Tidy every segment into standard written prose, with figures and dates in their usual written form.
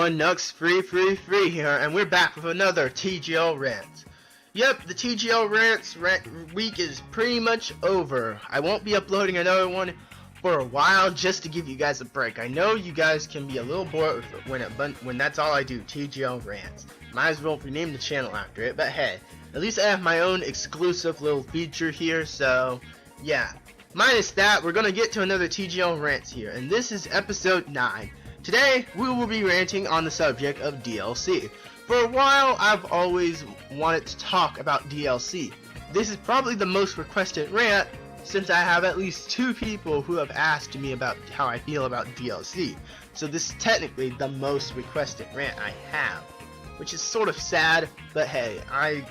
everyone, Nux free here, and we're back with another TGL Rants. Yep, the TGL Rants week is pretty much over. I won't be uploading another one for a while just to give you guys a break. I know you guys can be a little bored when that's all I do, TGL Rants. Might as well rename the channel after it, but hey, at least I have my own exclusive little feature here, so yeah. Minus that, we're gonna get to another TGL Rants here, and this is episode 9. Today, we will be ranting on the subject of DLC. For a while, I've always wanted to talk about DLC. This is probably the most requested rant, since I have at least 2 people who have asked me about how I feel about DLC. So this is technically the most requested rant I have, which is sort of sad, but hey, I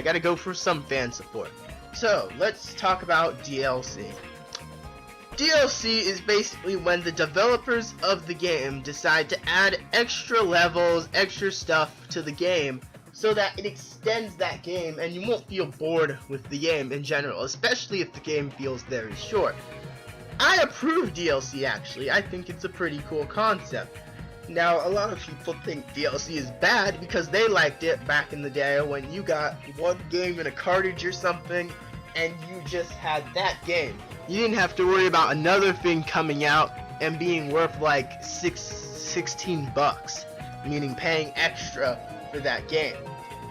gotta go for some fan support. So, let's talk about DLC. DLC is basically when the developers of the game decide to add extra levels, extra stuff to the game so that it extends that game and you won't feel bored with the game in general, especially if the game feels very short. I approve DLC actually. I think it's a pretty cool concept. Now, a lot of people think DLC is bad because they liked it back in the day when you got one game in a cartridge or something and you just had that game. You didn't have to worry about another thing coming out and being worth like 16 bucks, meaning paying extra for that game.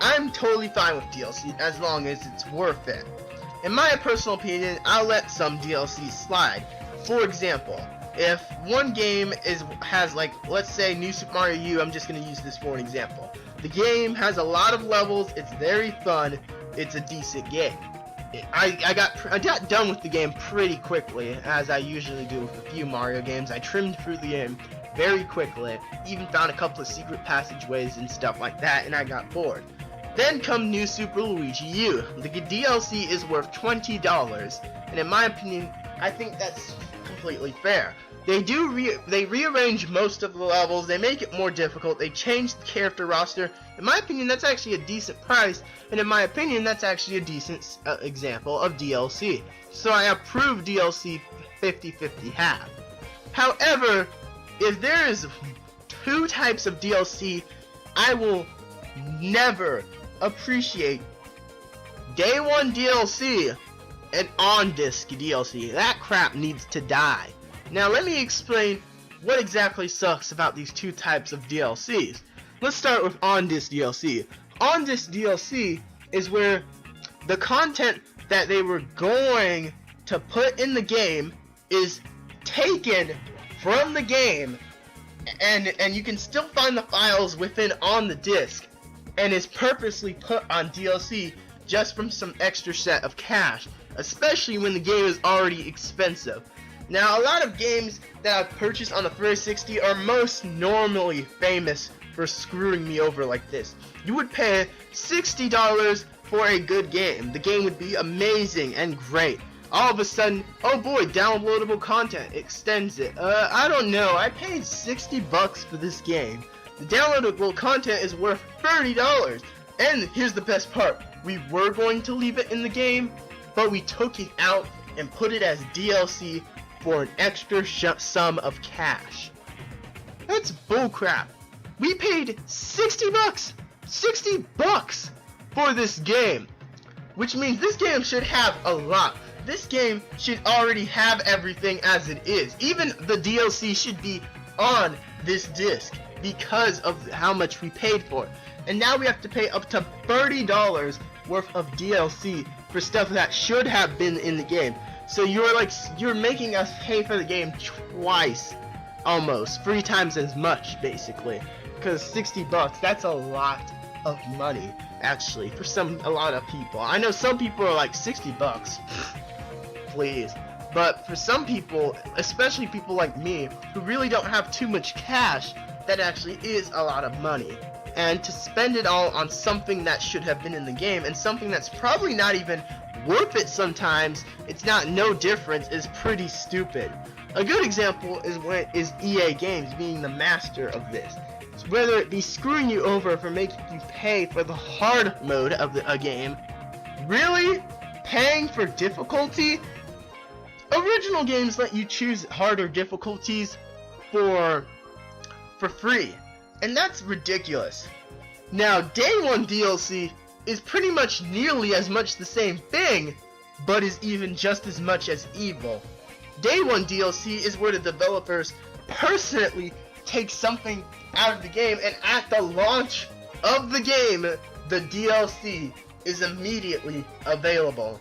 I'm totally fine with DLC as long as it's worth it. In my personal opinion, I'll let some DLC slide. For example, if one game has like, let's say New Super Mario U, I'm just going to use this for an example. The game has a lot of levels, it's very fun, it's a decent game. I got done with the game pretty quickly, as I usually do with a few Mario games. I trimmed through the game very quickly, even found a couple of secret passageways and stuff like that, and I got bored. Then come New Super Luigi U. The DLC is worth $20, and in my opinion, I think that's completely fair. They rearrange most of the levels, they make it more difficult, they change the character roster. In my opinion, that's actually a decent price, and in my opinion, that's actually a decent example of DLC. So I approve DLC 50-50 half. However, if there is 2 types of DLC I will never appreciate: Day 1 DLC and on-disc DLC. That crap needs to die. Now let me explain what exactly sucks about these 2 types of DLCs. Let's start with on-disc DLC. On-disc DLC is where the content that they were going to put in the game is taken from the game, and you can still find the files within on the disc, and is purposely put on DLC just from some extra set of cash, especially when the game is already expensive. Now, a lot of games that I've purchased on the 360 are most normally famous for screwing me over like this. You would pay $60 for a good game. The game would be amazing and great. All of a sudden, oh boy, downloadable content extends it. I don't know. I paid $60 for this game. The downloadable content is worth $30. And here's the best part. We were going to leave it in the game, but we took it out and put it as DLC for an extra sum of cash. That's bullcrap. We paid $60 for this game, which means this game should have a lot. This game should already have everything as it is. Even the DLC should be on this disc because of how much we paid for it. And now we have to pay up to $30 worth of DLC for stuff that should have been in the game. So you're making us pay for the game twice, almost 3 times as much, basically. Because $60, that's a lot of money, actually, for a lot of people. I know some people are like $60, please. But for some people, especially people like me, who really don't have too much cash, that actually is a lot of money. And to spend it all on something that should have been in the game, and something that's probably not even worth it sometimes, it's not no difference, is pretty stupid. A good example is EA Games being the master of this. So whether it be screwing you over for making you pay for the hard mode of a game, really? Paying for difficulty? Original games let you choose harder difficulties for free. And that's ridiculous. Now, Day 1 DLC is pretty much nearly as much the same thing, but is even just as much as evil. Day 1 DLC is where the developers personally take something out of the game, and at the launch of the game, the DLC is immediately available.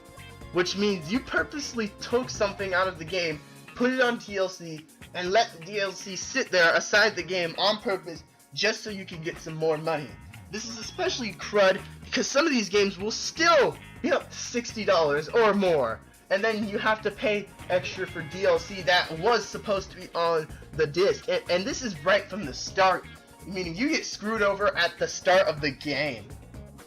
Which means you purposely took something out of the game, put it on DLC, and let the DLC sit there aside the game on purpose just so you can get some more money. This is especially crud because some of these games will still be up to $60 or more, and then you have to pay extra for DLC that was supposed to be on the disc, and this is right from the start, meaning you get screwed over at the start of the game.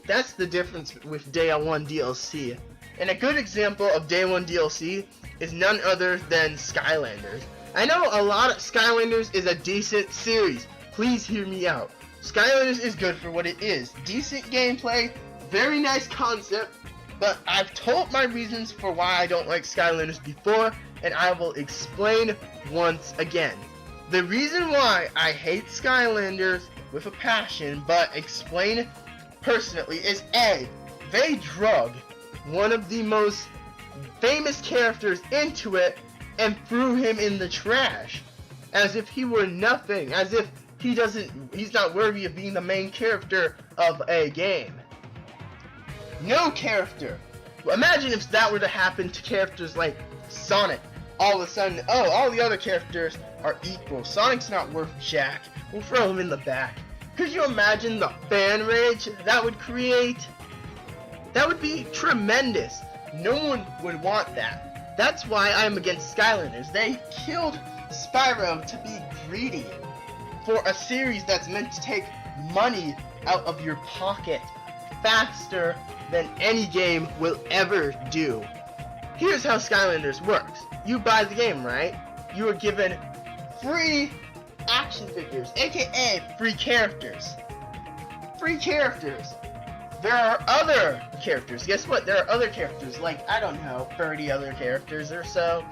That's the difference with Day 1 DLC. And a good example of Day 1 DLC is none other than Skylanders. I know a lot of Skylanders is a decent series. Please hear me out. Skylanders is good for what it is. Decent gameplay, very nice concept, but I've told my reasons for why I don't like Skylanders before, and I will explain once again. The reason why I hate Skylanders with a passion, but explain personally, is A, they drug one of the most famous characters into it and threw him in the trash as if he were nothing, as if he's not worthy of being the main character of a game. No character. Imagine if that were to happen to characters like Sonic. All of a sudden, oh, all the other characters are equal. Sonic's not worth jack. We'll throw him in the back. Could you imagine the fan rage that would create? That would be tremendous. No one would want that. That's why I'm against Skylanders. They killed Spyro to be greedy for a series that's meant to take money out of your pocket faster than any game will ever do. Here's how Skylanders works. You buy the game, right? You are given free action figures, aka free characters. Free characters. There are other characters. Guess what? There are other characters, like, I don't know, 30 other characters or so.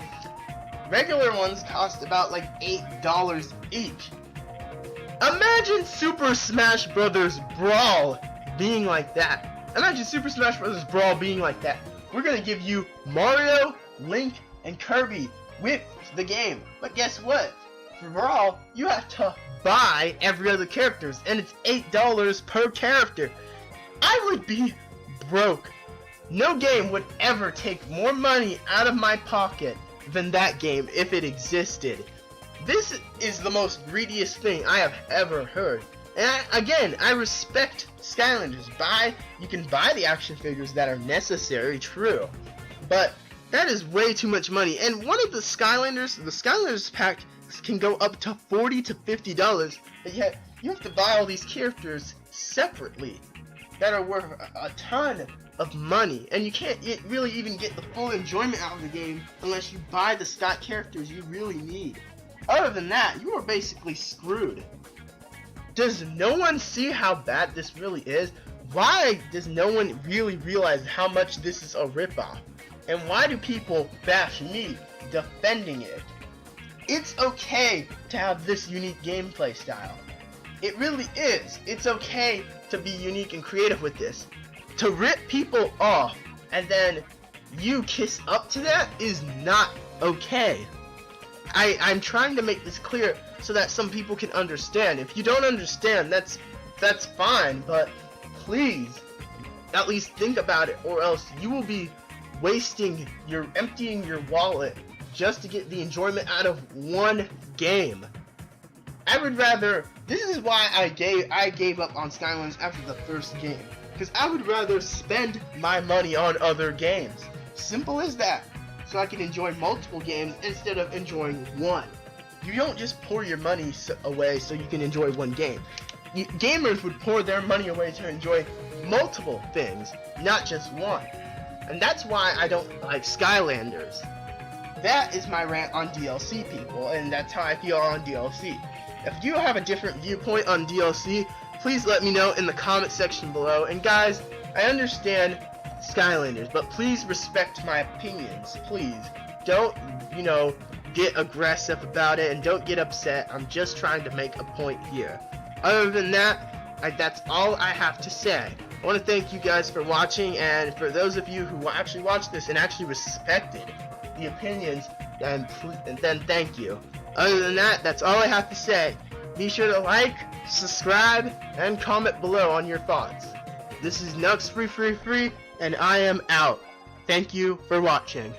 Regular ones cost about like $8 each. Imagine Super Smash Bros. Brawl being like that. Imagine Super Smash Bros. Brawl being like that. We're gonna give you Mario, Link, and Kirby with the game. But guess what? For Brawl, you have to buy every other characters, and it's $8 per character. I would be broke. No game would ever take more money out of my pocket than that game if it existed. This is the most greediest thing I have ever heard. And I respect Skylanders. You can buy the action figures that are necessary, true. But that is way too much money. And one of the Skylanders pack can go up to $40 to $50, but yet you have to buy all these characters separately that are worth a ton of money, and you can't really even get the full enjoyment out of the game unless you buy the stock characters you really need. Other than that, you are basically screwed. Does no one see how bad this really is? Why does no one really realize how much this is a ripoff? And why do people bash me defending it? It's okay to have this unique gameplay style. It really is. It's okay to be unique and creative with this. To rip people off and then you kiss up to that is not okay. I'm trying to make this clear so that some people can understand. If you don't understand, that's fine, but please at least think about it, or else you will be emptying your wallet just to get the enjoyment out of one game. I would rather, this is why I gave up on Skylanders after the first game, because I would rather spend my money on other games. Simple as that. So I can enjoy multiple games instead of enjoying one. You don't just pour your money away so you can enjoy one game. Gamers would pour their money away to enjoy multiple things, not just one. And that's why I don't like Skylanders. That is my rant on DLC, people, and that's how I feel on DLC. If you have a different viewpoint on DLC, please let me know in the comment section below. And guys, I understand Skylanders, but please respect my opinions. Please don't, get aggressive about it, and don't get upset. I'm just trying to make a point here. Other than that, that's all I have to say. I want to thank you guys for watching, and for those of you who actually watched this and actually respected the opinions, then thank you. Other than that, that's all I have to say. Be sure to like, subscribe, and comment below on your thoughts. This is Nux Free, and I am out. Thank you for watching.